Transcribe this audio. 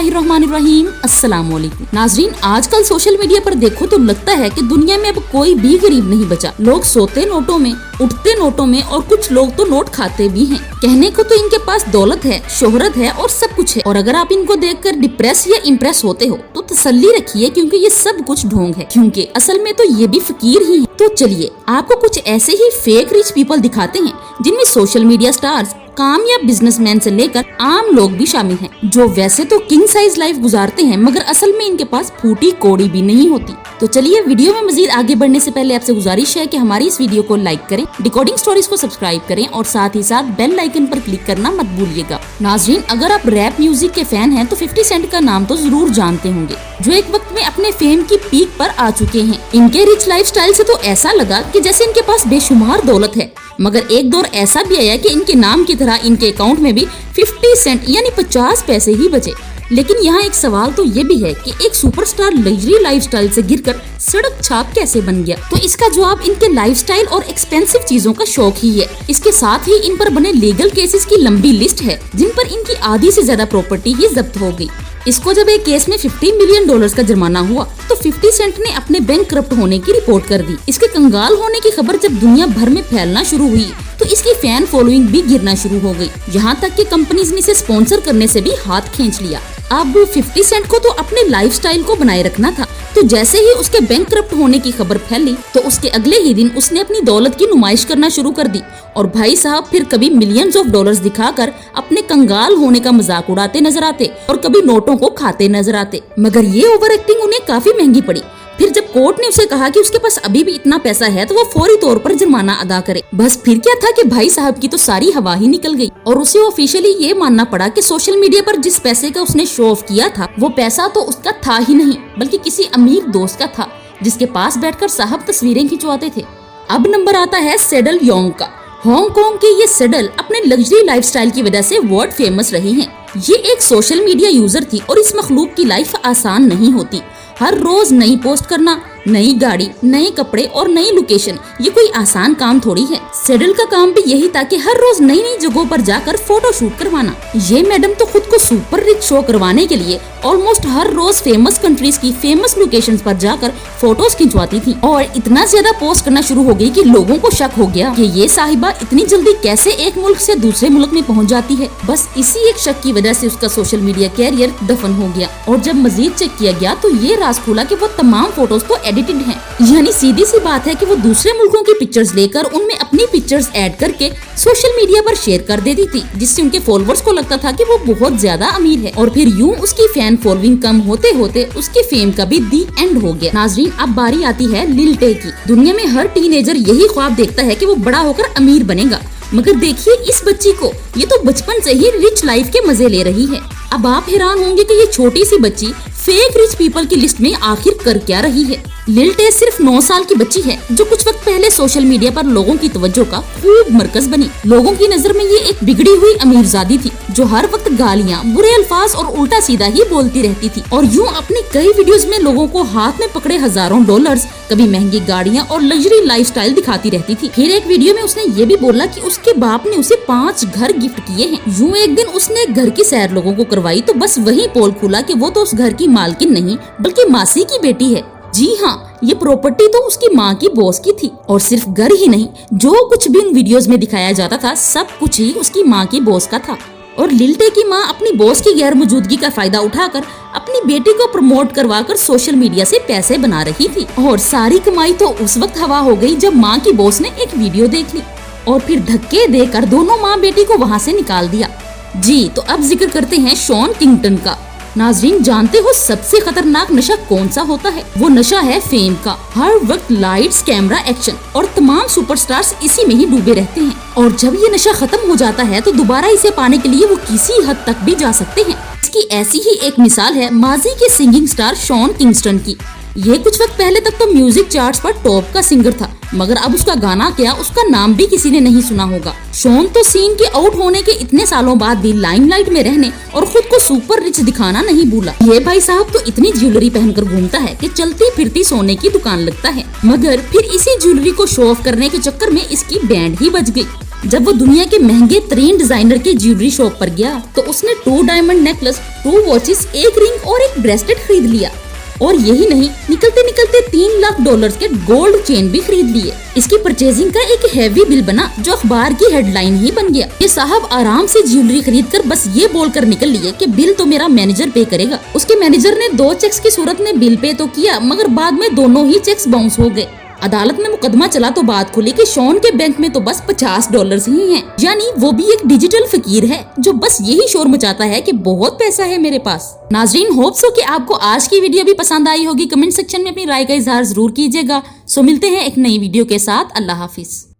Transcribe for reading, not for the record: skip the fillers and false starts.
बिस्मिल्लाहिर्रहमानिर्रहीम, अस्सलाम वालेकुम। नाजरीन, आजकल सोशल मीडिया पर देखो तो लगता है कि दुनिया में अब कोई भी गरीब नहीं बचा। लोग सोते नोटों में, उठते नोटों में और कुछ लोग तो नोट खाते भी हैं। कहने को तो इनके पास दौलत है, शोहरत है और सब कुछ है। और अगर आप इनको देखकर डिप्रेस या इम्प्रेस होते हो तो तसल्ली रखिए, क्योंकि ये सब कुछ ढोंग है, क्योंकि असल में तो ये भी फकीर ही है। तो चलिए आपको कुछ ऐसे ही फेक रिच पीपल दिखाते हैं जिनमें सोशल मीडिया स्टार्स, कामयाब बिजनेसमैन से लेकर आम लोग भी शामिल हैं, जो वैसे तो किंग साइज लाइफ गुजारते हैं मगर असल में इनके पास फूटी कौड़ी भी नहीं होती। तो चलिए वीडियो में मजीद आगे बढ़ने से पहले आपसे गुजारिश है कि हमारी इस वीडियो को लाइक करें, डिकोडिंग स्टोरीज को सब्सक्राइब करें और साथ ही साथ बेल आइकन पर क्लिक करना मत भूलिएगा। नाजरीन, अगर आप रैप म्यूजिक के फैन हैं तो 50 सेंट का नाम तो जरूर जानते होंगे, जो एक वक्त में अपने फेम की पीक पर आ चुके हैं। इनके रिच लाइफस्टाइल से तो ऐसा लगा कि जैसे इनके पास बेशुमार दौलत है, मगर एक दौर ऐसा भी आया कि इनके नाम की तरह इनके अकाउंट में भी 50 सेंट यानी 50 पैसे ही बचे। लेकिन यहाँ एक सवाल तो ये भी है कि एक सुपरस्टार लग्जरी लाइफस्टाइल से गिरकर सड़क छाप कैसे बन गया? तो इसका जवाब इनके लाइफस्टाइल और एक्सपेंसिव चीजों का शौक ही है। इसके साथ ही इन पर बने लीगल केसेस की लंबी लिस्ट है, जिन पर इनकी आधी से ज्यादा प्रॉपर्टी ही जब्त हो गई। इसको जब एक केस में $50 मिलियन का जुर्माना हुआ तो 50 सेंट ने अपने बैंक करप्ट होने की रिपोर्ट कर दी। इसके कंगाल होने की खबर जब दुनिया भर में फैलना शुरू हुई तो इसकी फैन फॉलोइंग भी गिरना शुरू हो गई, यहाँ तक कि कंपनीज ने इसे स्पॉन्सर करने से भी हाथ खींच लिया। अब 50 सेंट को तो अपने लाइफस्टाइल को बनाए रखना था, तो जैसे ही उसके बैंक करप्ट होने की खबर फैली तो उसके अगले ही दिन उसने अपनी दौलत की नुमाइश करना शुरू कर दी। और भाई साहब फिर कभी मिलियंस ऑफ डॉलर्स दिखाकर अपने कंगाल होने का मजाक उड़ाते नजर आते और कभी नोटों को खाते नजर आते, मगर ये ओवर एक्टिंग उन्हें काफी महंगी पड़ी। फिर जब कोर्ट ने उसे कहा कि उसके पास अभी भी इतना पैसा है तो वो फौरी तौर पर जुर्माना अदा करे। बस फिर क्या था कि भाई साहब की तो सारी हवा ही निकल गई और उसे ऑफिशियली ये मानना पड़ा कि सोशल मीडिया पर जिस पैसे का उसने शो ऑफ किया था वो पैसा तो उसका था ही नहीं, बल्कि किसी अमीर दोस्त का था, जिसके पास बैठकर साहब तस्वीरें खिंचवाते थे। अब नंबर आता है सेडल योंग का। हांगकांग की ये सेडल अपने लग्जरी लाइफस्टाइल की वजह से वर्ल्ड फेमस रही हैं। ये एक सोशल मीडिया यूजर थी और इस मखलूक की लाइफ आसान नहीं होती। हर रोज नई पोस्ट करना, नई गाड़ी, नए कपड़े और नई लोकेशन, ये कोई आसान काम थोड़ी है। सेडल का काम भी यही था कि हर रोज नई नई जगहों पर जाकर फोटो शूट करवाना। ये मैडम तो खुद को सुपर रिच शो करवाने के लिए ऑलमोस्ट हर रोज फेमस कंट्रीज की फेमस लोकेशंस पर जाकर फोटोज खिंचवाती थी और इतना ज्यादा पोस्ट करना शुरू हो गई कि लोगों को शक हो गया कि ये साहिबा इतनी जल्दी कैसे एक मुल्क से दूसरे मुल्क में पहुंच जाती है। बस इसी एक शक की वजह से उसका सोशल मीडिया कैरियर दफन हो गया। और जब मजीद चेक किया गया तो ये राज खुला कि वो तमाम फोटोज तो एडिटेड हैं। यानी सीधी सी बात है कि वो दूसरे मुल्कों की पिक्चर्स लेकर उनमें अपनी पिक्चर्स ऐड करके सोशल मीडिया पर शेयर कर देती थी, जिससे उनके फॉलोअर्स को लगता था कि वो बहुत ज्यादा अमीर है। और फिर यूं उसकी फैन फॉलोइंग कम होते होते उसके फेम का भी दी एंड हो गया। नाजरीन, अब बारी आती है लिल टे की। दुनिया में हर टीनेजर यही ख्वाब देखता है कि वो बड़ा होकर अमीर बनेगा, मगर देखिए इस बच्ची को, ये तो बचपन से ही रिच लाइफ के मजे ले रही है। अब आप हैरान होंगे कि ये छोटी सी बच्ची फेक रिच पीपल की लिस्ट में आखिर कर क्या रही है। लिल टे सिर्फ 9 साल की बच्ची है, जो कुछ वक्त पहले सोशल मीडिया पर लोगों की तवज्जो का खूब मरकज बनी। लोगों की नजर में ये एक बिगड़ी हुई अमीरजादी थी, जो हर वक्त गालियाँ, बुरे अल्फाज और उल्टा सीधा ही बोलती रहती थी और यूं अपनी कई वीडियोस में लोगों को हाथ में पकड़े हजारों डॉलर्स, कभी महंगी गाड़ियाँ और लग्जरी लाइफस्टाइल दिखाती रहती थी। फिर एक वीडियो में उसने ये भी बोला कि उसके बाप ने उसे 5 घर गिफ्ट किए हैं। यूं एक दिन उसने एक घर की सैर लोगों को करवाई तो बस वही पोल खुला कि वो तो उस घर की मालकिन नहीं बल्कि मासी की बेटी है। जी हाँ, ये प्रॉपर्टी तो उसकी माँ की बॉस की थी। और सिर्फ घर ही नहीं, जो कुछ भी उन वीडियोस में दिखाया जाता था सब कुछ ही उसकी माँ की बॉस का था। और लिल टे की माँ अपनी बॉस की गैर मौजूदगी का फायदा उठाकर अपनी बेटी को प्रमोट करवाकर सोशल मीडिया से पैसे बना रही थी। और सारी कमाई तो उस वक्त हवा हो गई जब माँ की बॉस ने एक वीडियो देख ली और फिर धक्के देकर दोनों माँ बेटी को वहाँ से निकाल दिया। जी, तो अब जिक्र करते हैं शॉन किंगटन का। नाजरीन, जानते हो सबसे खतरनाक नशा कौन सा होता है? वो नशा है फेम का। हर वक्त लाइट्स, कैमरा, एक्शन और तमाम सुपरस्टार्स इसी में ही डूबे रहते हैं। और जब ये नशा खत्म हो जाता है तो दोबारा इसे पाने के लिए वो किसी हद तक भी जा सकते हैं। इसकी ऐसी ही एक मिसाल है माजी के सिंगिंग स्टार शॉन किंगस्टन की। ये कुछ वक्त पहले तक तो म्यूजिक चार्ट्स पर टॉप का सिंगर था, मगर अब उसका गाना क्या, उसका नाम भी किसी ने नहीं सुना होगा। शॉन तो सीन के आउट होने के इतने सालों बाद भी लाइमलाइट में रहने और खुद को सुपर रिच दिखाना नहीं भूला। ये भाई साहब तो इतनी ज्वेलरी पहनकर घूमता है कि चलती फिरती सोने की दुकान लगता है, मगर फिर इसी ज्वेलरी को शो ऑफ करने के चक्कर में इसकी बैंड ही बज गई। जब वो दुनिया के महंगे तरीन डिजाइनर के ज्वेलरी शॉप पर गया तो उसने 2 डायमंड नेकलेस, 2 वॉचेस, 1 रिंग और 1 ब्रेसलेट खरीद लिया। और यही नहीं, निकलते निकलते $3 लाख के गोल्ड चेन भी खरीद लिए। इसकी परचेजिंग का एक हैवी बिल बना जो अखबार की हेडलाइन ही बन गया। ये साहब आराम से ज्वेलरी खरीद कर बस ये बोलकर निकल लिए कि बिल तो मेरा मैनेजर पे करेगा। उसके मैनेजर ने 2 चेक्स की सूरत में बिल पे तो किया, मगर बाद में दोनों ही चेक्स बाउंस हो गए। अदालत में मुकदमा चला तो बात खुली कि शॉन के बैंक में तो बस $50 ही हैं। यानी वो भी एक डिजिटल फकीर है जो बस यही शोर मचाता है कि बहुत पैसा है मेरे पास। नाजरीन, होप सो कि आपको आज की वीडियो भी पसंद आई होगी। कमेंट सेक्शन में अपनी राय का इजहार जरूर कीजिएगा। सो मिलते हैं एक नई वीडियो के साथ। अल्लाह हाफिज।